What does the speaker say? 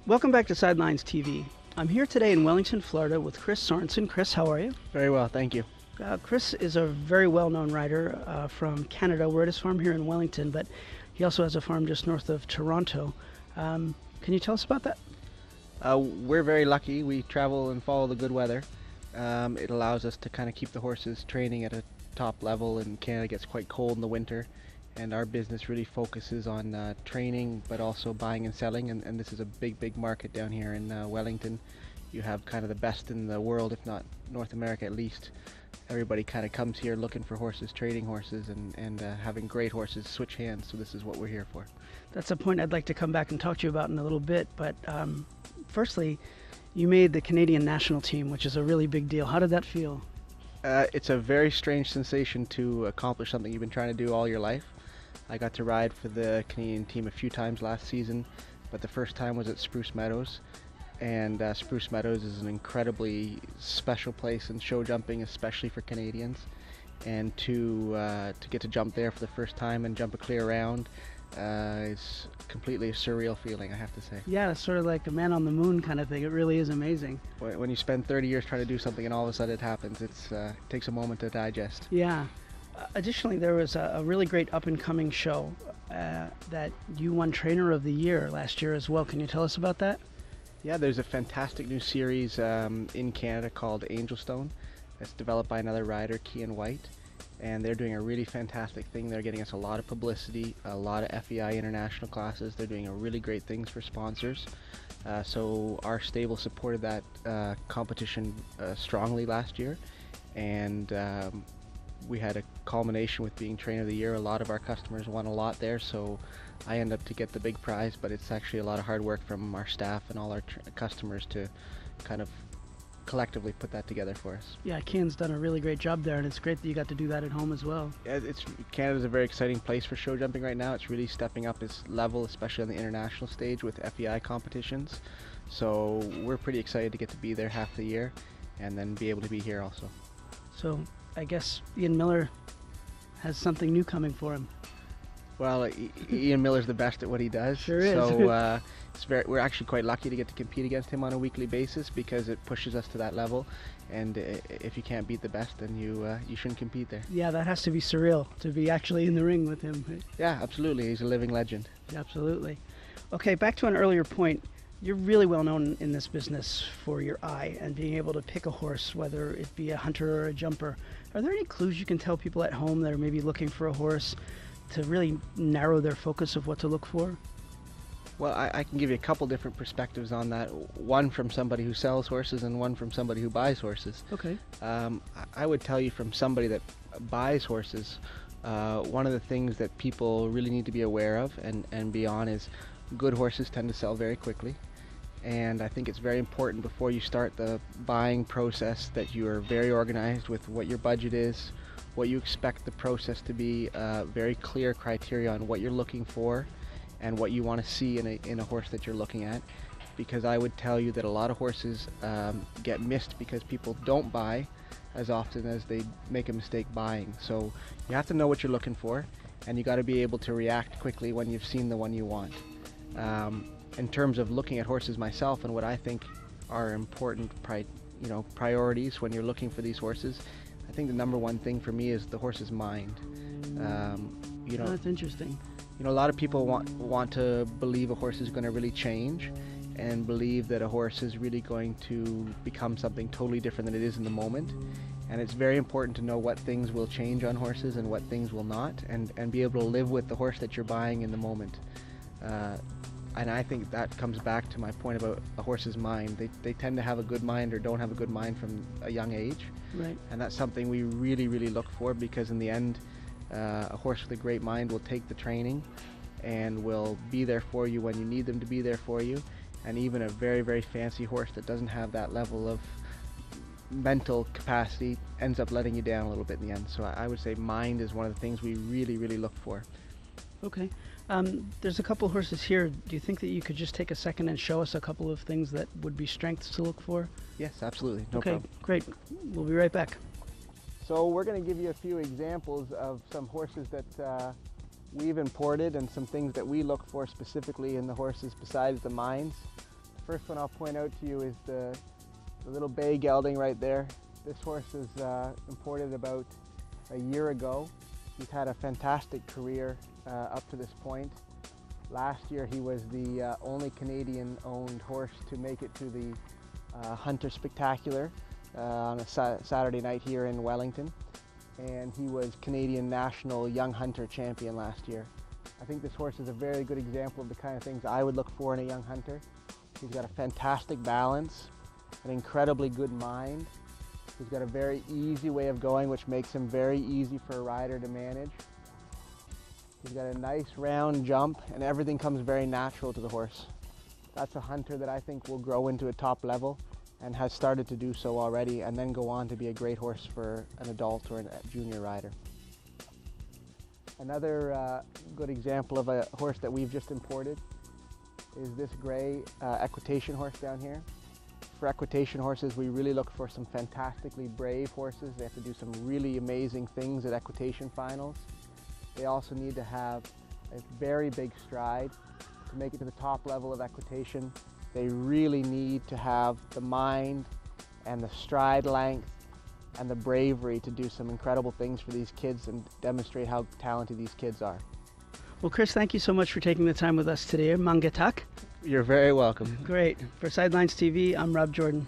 Welcome back to Sidelines TV. I'm here today in Wellington, Florida with Chris Sorensen. Chris, how are you? Very well, thank you. Chris is a very well-known rider from Canada. We're at his farm here in Wellington, but he also has a farm just north of Toronto. Can you tell us about that? We're very lucky. We travel and follow the good weather. It allows us to kind of keep the horses training at a top level, and Canada gets quite cold in the winter. And our business really focuses on training, but also buying and selling. And this is a big market down here in Wellington. You have kind of the best in the world, if not North America at least. Everybody kind of comes here looking for horses, trading horses, and having great horses switch hands. So this is what we're here for. That's a point I'd like to come back and talk to you about in a little bit. But firstly, you made the Canadian national team, which is a really big deal. How did that feel? It's a very strange sensation to accomplish something you've been trying to do all your life. I got to ride for the Canadian team a few times last season, but the first time was at Spruce Meadows. And Spruce Meadows is an incredibly special place in show jumping, especially for Canadians. And to get to jump there for the first time and jump a clear round is completely a surreal feeling, I have to say. Yeah, it's sort of like a man on the moon kind of thing. It really is amazing. When you spend 30 years trying to do something and all of a sudden it happens, it takes a moment to digest. Yeah. Additionally, there was a really great up-and-coming show that you won Trainer of the Year last year as well. Can you tell us about that? Yeah, there's a fantastic new series in Canada called Angelstone that's developed by another rider, Kian White, and they're doing a really fantastic thing. They're getting us a lot of publicity, a lot of FEI international classes. They're doing a really great things for sponsors. So our stable supported that competition strongly last year, and we had a culmination with being Trainer of the Year. A lot of our customers won a lot there, so I end up to get the big prize, but it's actually a lot of hard work from our staff and all our customers to kind of collectively put that together for us. Yeah, Kian's done a really great job there, and it's great that you got to do that at home as well. Yeah, Canada's a very exciting place for show jumping right now. It's really stepping up its level, especially on the international stage with FEI competitions. So we're pretty excited to get to be there half the year and then be able to be here also. So I guess Ian Miller has something new coming for him. Well, Ian Miller's the best at what he does. Sure is. So we're actually quite lucky to get to compete against him on a weekly basis because it pushes us to that level. And if you can't beat the best, then you shouldn't compete there. Yeah, that has to be surreal to be actually in the ring with him. Yeah, absolutely. He's a living legend. Absolutely. Okay, back to an earlier point. You're really well known in this business for your eye and being able to pick a horse, whether it be a hunter or a jumper. Are there any clues you can tell people at home that are maybe looking for a horse to really narrow their focus of what to look for? Well, I can give you a couple different perspectives on that. One from somebody who sells horses and one from somebody who buys horses. Okay. I would tell you from somebody that buys horses, one of the things that people really need to be aware of and be on is good horses tend to sell very quickly. And I think it's very important before you start the buying process that you are very organized with what your budget is, what you expect the process to be, very clear criteria on what you're looking for and what you want to see in a horse that you're looking at. Because I would tell you that a lot of horses get missed because people don't buy as often as they make a mistake buying. So you have to know what you're looking for, and you got to be able to react quickly when you've seen the one you want. In terms of looking at horses myself and what I think are important priorities when you're looking for these horses, I think the number one thing for me is the horse's mind. That's interesting. A lot of people want to believe a horse is going to really change and believe that a horse is really going to become something totally different than it is in the moment. And it's very important to know what things will change on horses and what things will not, and be able to live with the horse that you're buying in the moment. And I think that comes back to my point about a horse's mind. They tend to have a good mind or don't have a good mind from a young age. Right. And that's something we really look for, because in the end, a horse with a great mind will take the training and will be there for you when you need them to be there for you. And even a very fancy horse that doesn't have that level of mental capacity ends up letting you down a little bit in the end. So I would say mind is one of the things we really look for. Okay. There's a couple horses here. Do you think that you could just take a second and show us a couple of things that would be strengths to look for? Yes, absolutely. No problem. Great. We'll be right back. So we're going to give you a few examples of some horses that we've imported and some things that we look for specifically in the horses besides the minds. First one I'll point out to you is the little bay gelding right there. This horse is imported about a year ago. He's had a fantastic career up to this point. Last year he was the only Canadian-owned horse to make it to the Hunter Spectacular on a Saturday night here in Wellington. And he was Canadian National Young Hunter Champion last year. I think this horse is a very good example of the kind of things I would look for in a young hunter. He's got a fantastic balance, an incredibly good mind. He's got a very easy way of going, which makes him very easy for a rider to manage. He's got a nice round jump, and everything comes very natural to the horse. That's a hunter that I think will grow into a top level and has started to do so already, and then go on to be a great horse for an adult or a junior rider. Another good example of a horse that we've just imported is this gray equitation horse down here. For equitation horses, we really look for some fantastically brave horses. They have to do some really amazing things at equitation finals. They also need to have a very big stride to make it to the top level of equitation. They really need to have the mind and the stride length and the bravery to do some incredible things for these kids and demonstrate how talented these kids are. Well, Chris, thank you so much for taking the time with us today. Mangatak. You're very welcome. Great. For Sidelines TV, I'm Rob Jordan.